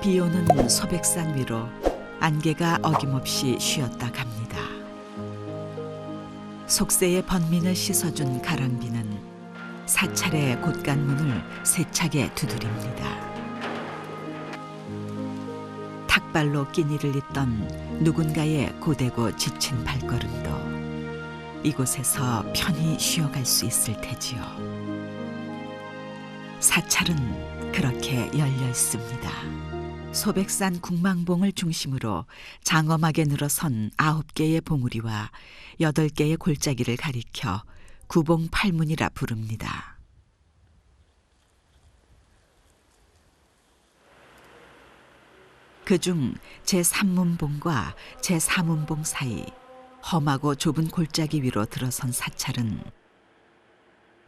비 오는 소백산 위로 안개가 어김없이 쉬었다 갑니다. 속세의 번민을 씻어준 가랑비는 사찰의 곳간문을 세차게 두드립니다. 탁발로 끼니를 잇던 누군가의 고되고 지친 발걸음도 이곳에서 편히 쉬어갈 수 있을 테지요. 사찰은 그렇게 열려 있습니다. 소백산 국망봉을 중심으로 장엄하게 늘어선 9개의 봉우리와 8개의 골짜기를 가리켜 구봉팔문이라 부릅니다. 그중 제3문봉과 제4문봉 사이 험하고 좁은 골짜기 위로 들어선 사찰은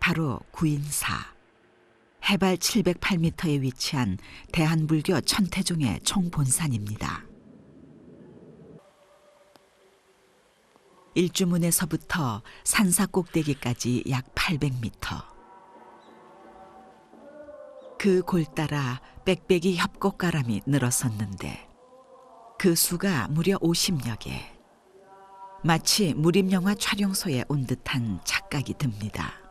바로 구인사, 해발 708m에 위치한 대한불교 천태종의 총본산입니다. 일주문에서부터 산사 꼭대기까지 약 800m. 그 골 따라 빽빽이 협곡가람이 늘어섰는데 그 수가 무려 50여 개. 마치 무림영화 촬영소에 온 듯한 착각이 듭니다.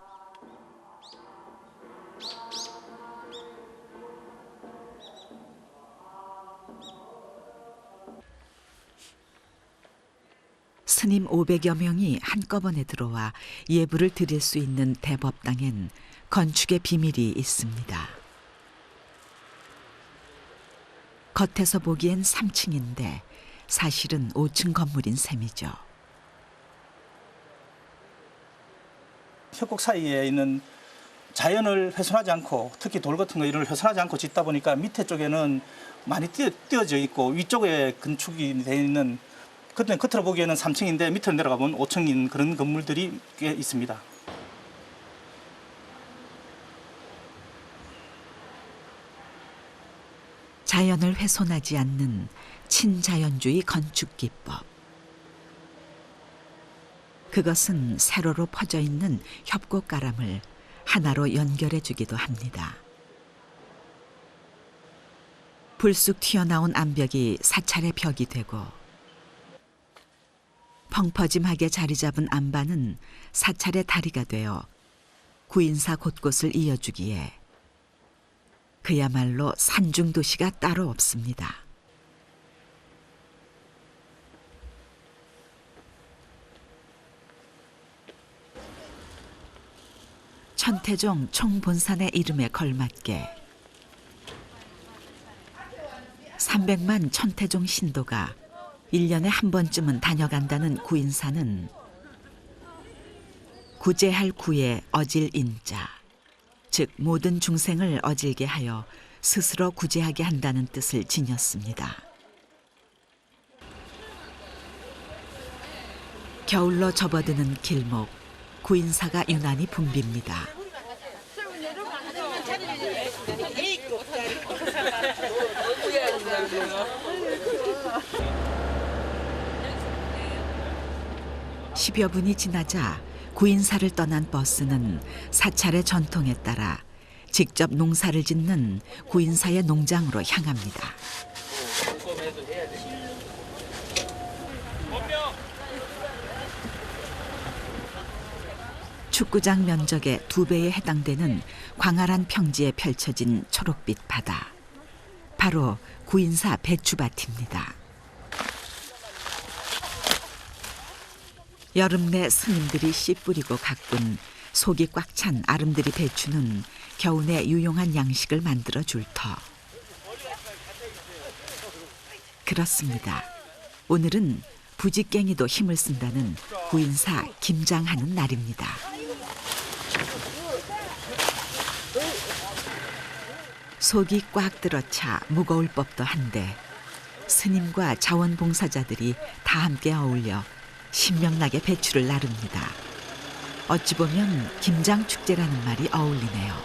스님 500여 명이 한꺼번에 들어와 예불을 드릴 수 있는 대법당엔 건축의 비밀이 있습니다. 겉에서 보기엔 3층인데 사실은 5층 건물인 셈이죠. 협곡 사이에 있는 자연을 훼손하지 않고 특히 돌 같은 거 이런 걸 훼손하지 않고 짓다 보니까 밑에 쪽에는 많이 띄어져 있고 위쪽에 건축이 되어 있는 그때 겉으로 보기에는 3층인데 밑으로 내려가 보면 5층인 그런 건물들이 꽤 있습니다. 자연을 훼손하지 않는 친자연주의 건축 기법. 그것은 세로로 퍼져 있는 협곡가람을 하나로 연결해 주기도 합니다. 불쑥 튀어나온 암벽이 사찰의 벽이 되고 펑퍼짐하게 자리 잡은 안반은 사찰의 다리가 되어 구인사 곳곳을 이어주기에 그야말로 산중도시가 따로 없습니다. 천태종 총본산의 이름에 걸맞게 300만 천태종 신도가 1년에 한 번쯤은 다녀간다는 구인사는 구제할 구에 어질 인자, 즉 모든 중생을 어질게 하여 스스로 구제하게 한다는 뜻을 지녔습니다. 겨울로 접어드는 길목, 구인사가 유난히 붐빕니다. 십여 분이 지나자 구인사를 떠난 버스는 사찰의 전통에 따라 직접 농사를 짓는 구인사의 농장으로 향합니다. 축구장 면적의 2배에 해당되는 광활한 평지에 펼쳐진 초록빛 바다. 바로 구인사 배추밭입니다. 여름 내 스님들이 씨 뿌리고 가꾼 속이 꽉 찬 아름드리 배추는 겨우내 유용한 양식을 만들어 줄 터. 그렇습니다. 오늘은 부지깽이도 힘을 쓴다는 구인사 김장하는 날입니다. 속이 꽉 들어차 무거울 법도 한데 스님과 자원봉사자들이 다 함께 어울려 신명나게 배추를 나릅니다. 어찌 보면 김장축제라는 말이 어울리네요.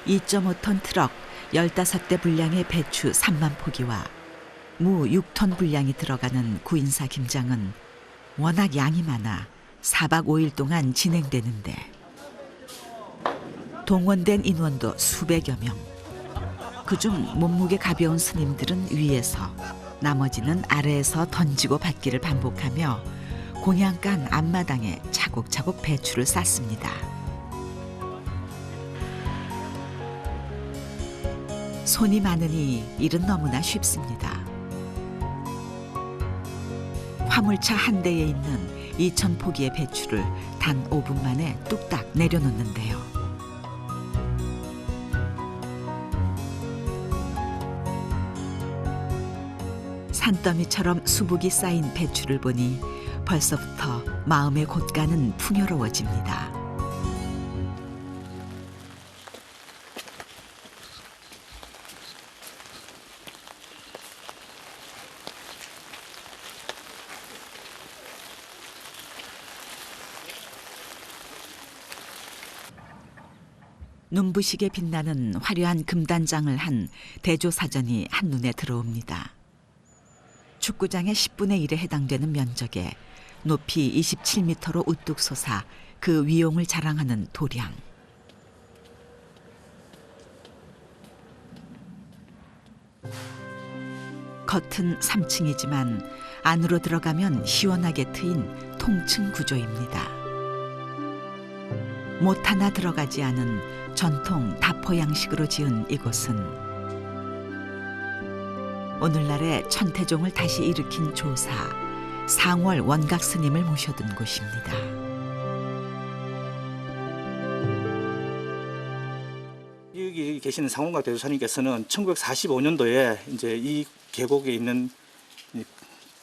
2.5톤 트럭 15대 분량의 배추 3만 포기와 무 6톤 분량이 들어가는 구인사 김장은 워낙 양이 많아 4박 5일 동안 진행되는데 동원된 인원도 수백여 명. 그중 몸무게 가벼운 스님들은 위에서 나머지는 아래에서 던지고 받기를 반복하며 공양간 앞마당에 차곡차곡 배추를 쌓습니다. 손이 많으니 일은 너무나 쉽습니다. 화물차 한 대에 있는 2,000포기의 배추를 단 5분 만에 뚝딱 내려놓는데요. 산더미처럼 수북이 쌓인 배추를 보니 벌써부터 마음의 곳간은 풍요로워집니다. 눈부시게 빛나는 화려한 금단장을 한 대조사전이 한눈에 들어옵니다. 축구장의 10분의 1에 해당되는 면적에 높이 27m로 우뚝 솟아 그 위용을 자랑하는 도량. 겉은 3층이지만 안으로 들어가면 시원하게 트인 통층 구조입니다. 못 하나 들어가지 않은 전통 다포 양식으로 지은 이곳은 오늘날의 천태종을 다시 일으킨 조사 상월 원각 스님을 모셔둔 곳입니다. 여기 계시는 상원각 대조사님께서는 1945년도에 이제 이 계곡에 있는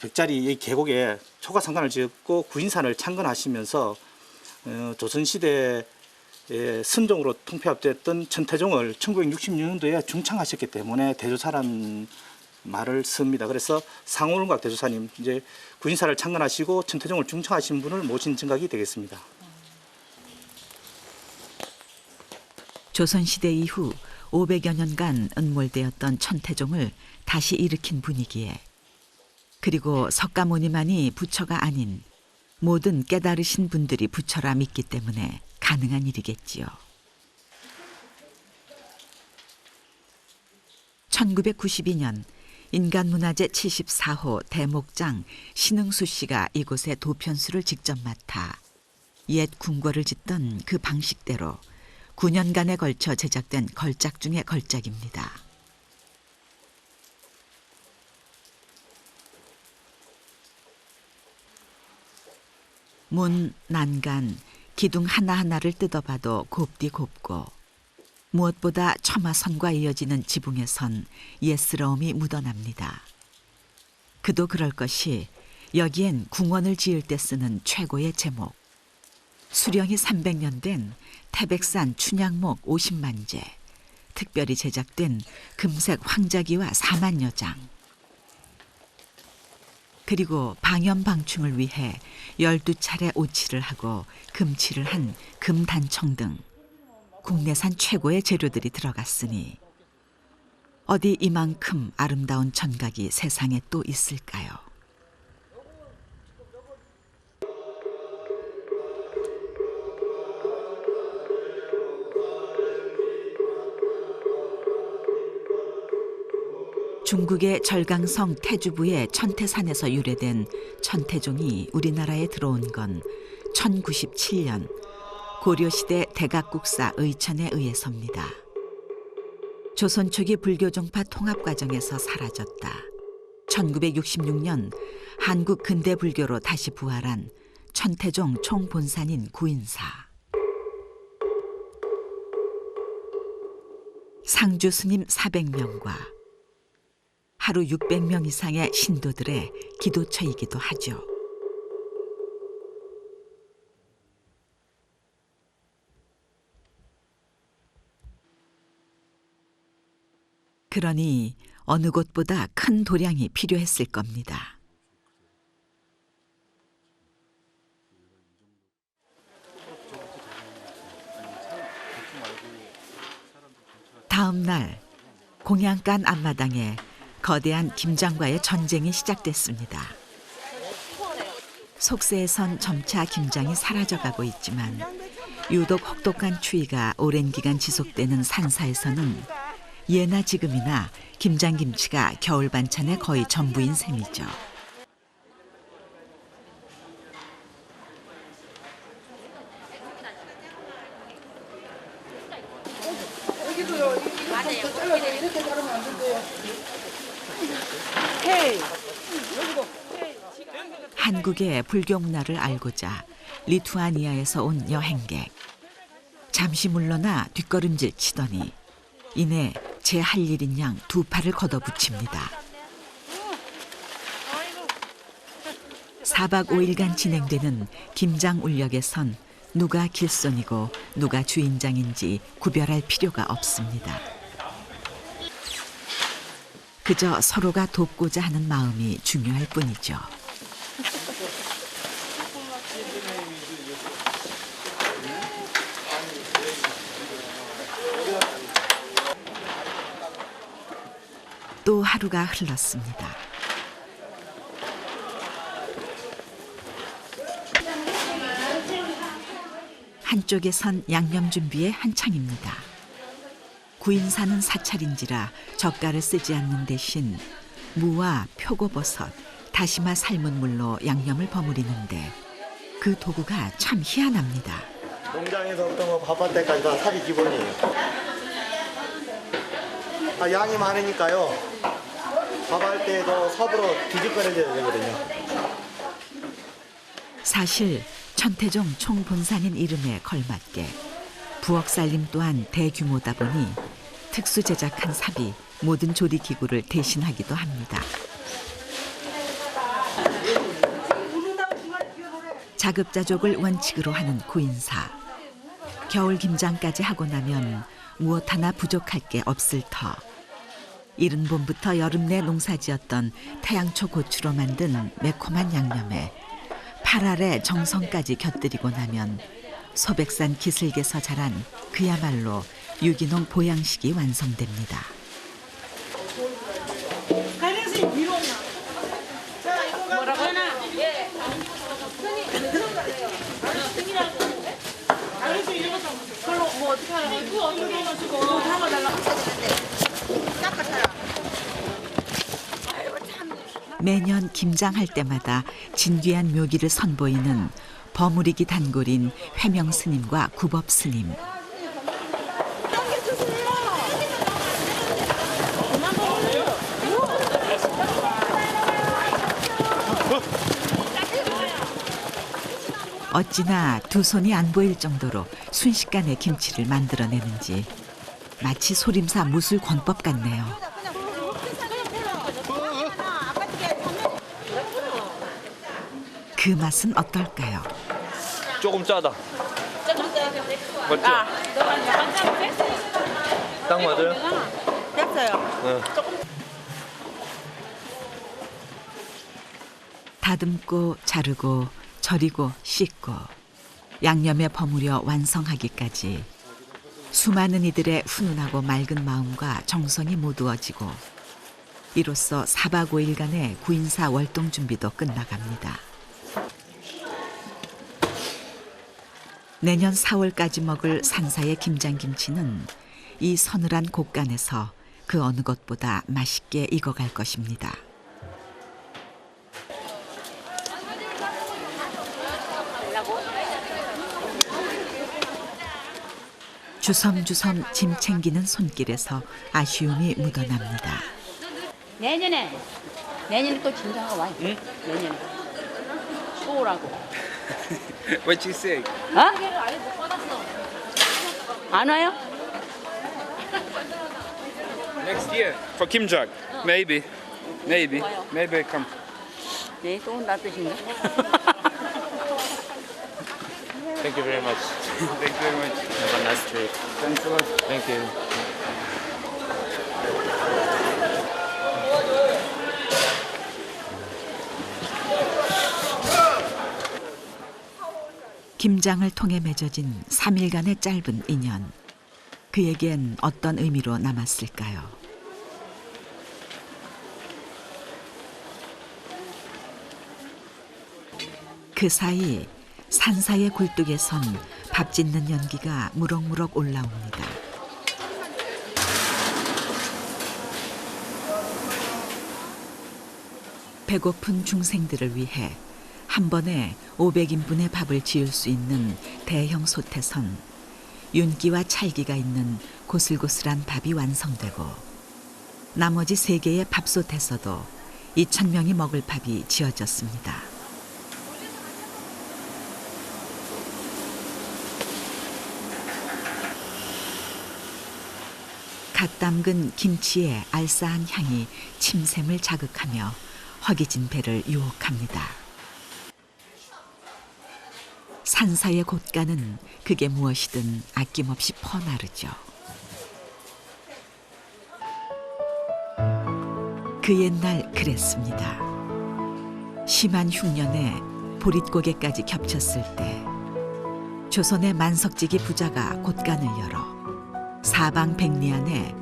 벽자리 이 계곡에 초가상관을 지었고 구인산을 창건하시면서 조선시대에 선종으로 통폐합됐던 천태종을 1966년도에 중창하셨기 때문에 대조사란 말을 씁니다. 그래서 상원각 대조사님 이제 구인사를 창건하시고 천태종을 중창하신 분을 모신 증각이 되겠습니다. 조선시대 이후 500여 년간 은몰되었던 천태종을 다시 일으킨 분이기에 그리고 석가모니만이 부처가 아닌 모든 깨달으신 분들이 부처라 믿기 때문에 가능한 일이겠지요. 1992년 인간문화재 74호 대목장 신흥수 씨가 이곳에 도편수를 직접 맡아 옛 궁궐을 짓던 그 방식대로 9년간에 걸쳐 제작된 걸작 중의 걸작입니다. 문, 난간, 기둥 하나하나를 뜯어봐도 곱디 곱고 무엇보다 처마선과 이어지는 지붕에선 옛스러움이 묻어납니다. 그도 그럴 것이 여기엔 궁원을 지을 때 쓰는 최고의 제목. 수령이 300년 된 태백산 춘향목 50만제, 특별히 제작된 금색 황자기와 4만여 장. 그리고 방염방충을 위해 12차례 오칠을 하고 금칠을 한 금단청 등 국내산 최고의 재료들이 들어갔으니 어디 이만큼 아름다운 전각이 세상에 또 있을까요? 중국의 절강성 태주부의 천태산에서 유래된 천태종이 우리나라에 들어온 건 1097년 고려시대 대각국사 의천에 의해서입니다. 조선 초기 불교종파 통합 과정에서 사라졌다. 1966년 한국 근대 불교로 다시 부활한 천태종 총본산인 구인사. 상주 스님 400명과 하루 600명 이상의 신도들의 기도처이기도 하죠. 그러니 어느 곳보다 큰 도량이 필요했을 겁니다. 다음 날 공양간 앞마당에 거대한 김장과의 전쟁이 시작됐습니다. 속세에선 점차 김장이 사라져가고 있지만 유독 혹독한 추위가 오랜 기간 지속되는 산사에서는 예나 지금이나 김장김치가 겨울 반찬의 거의 전부인 셈이죠. 한국의 불교 문화를 알고자 리투아니아에서 온 여행객. 잠시 물러나 뒷걸음질 치더니 이내 제 할 일인 양 두 팔을 걷어붙입니다. 4박 5일간 진행되는 김장 울력에선 누가 길손이고 누가 주인장인지 구별할 필요가 없습니다. 그저 서로가 돕고자 하는 마음이 중요할 뿐이죠. 또 하루가 흘렀습니다. 한쪽에선 양념 준비에 한창입니다. 구인사는 사찰인지라 젓갈을 쓰지 않는 대신 무와 표고버섯, 다시마 삶은 물로 양념을 버무리는데 그 도구가 참 희한합니다. 농장에서부터 밥할 때까지 다 살이 기본이에요. 양이 많으니까요. 밥할 때도 섭으로 뒤집어내줘야 되거든요. 사실 천태종 총본산인 이름에 걸맞게 부엌 살림 또한 대규모다 보니 특수 제작한 삽이 모든 조리 기구를 대신하기도 합니다. 자급자족을 원칙으로 하는 구인사. 겨울 김장까지 하고 나면 무엇 하나 부족할 게 없을 터. 이른 봄부터 여름 내 농사지었던 태양초 고추로 만든 매콤한 양념에 팔알의 정성까지 곁들이고 나면 소백산 기슭에서 자란 그야말로 유기농 보양식이 완성됩니다. 매년 김장할 때마다 진귀한 묘기를 선보이는 버무리기 단골인 회명 스님과 구법 스님. 어찌나 두 손이 안 보일 정도로 순식간에 김치를 만들어내는지 마치 소림사 무술 권법 같네요. 그 맛은 어떨까요? 조금 짜다. 맞죠? 딱 맞아요? 됐어요. 네. 다듬고 자르고 절이고 씻고 양념에 버무려 완성하기까지 수많은 이들의 훈훈하고 맑은 마음과 정성이 모두어지고 이로써 4박 5일간의 구인사 월동 준비도 끝나갑니다. 내년 4월까지 먹을 산사의 김장김치는 이 서늘한 곳간에서 그 어느 것보다 맛있게 익어갈 것입니다. 주섬주섬 짐 챙기는 손길에서 아쉬움이 묻어납니다. 내년에 또 진짜가 와. 응? 내년에 또 오라고. What you say? 어? 안 와요? Next year for Kimjang. Maybe I come. 네, 또 온다 뜻인가? Thank you very much. Thank you very much. Have a nice trip. Thanks a lot. Thank you. 김장을 통해 맺어진 3일간의 짧은 인연. 그에겐 어떤 의미로 남았을까요? 그 사이 산사의 굴뚝에선 밥 짓는 연기가 무럭무럭 올라옵니다. 배고픈 중생들을 위해 한 번에 500인분의 밥을 지을 수 있는 대형 솥에선 윤기와 찰기가 있는 고슬고슬한 밥이 완성되고 나머지 3개의 밥솥에서도 2,000명이 먹을 밥이 지어졌습니다. 갓 담근 김치의 알싸한 향이 침샘을 자극하며 허기진 배를 유혹합니다. 산사의 곶간은 그게 무엇이든 아낌없이 퍼나르죠. 그 옛날 그랬습니다. 심한 흉년에 보릿고개까지 겹쳤을 때 조선의 만석지기 부자가 곶간을 열어 사방백리 안에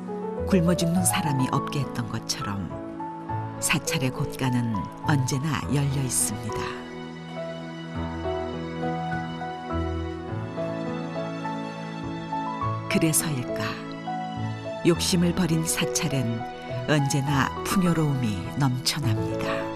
굶어 죽는 사람이 없게 했던 것처럼 사찰의 곶간은 언제나 열려 있습니다. 그래서일까 욕심을 버린 사찰엔 언제나 풍요로움이 넘쳐납니다.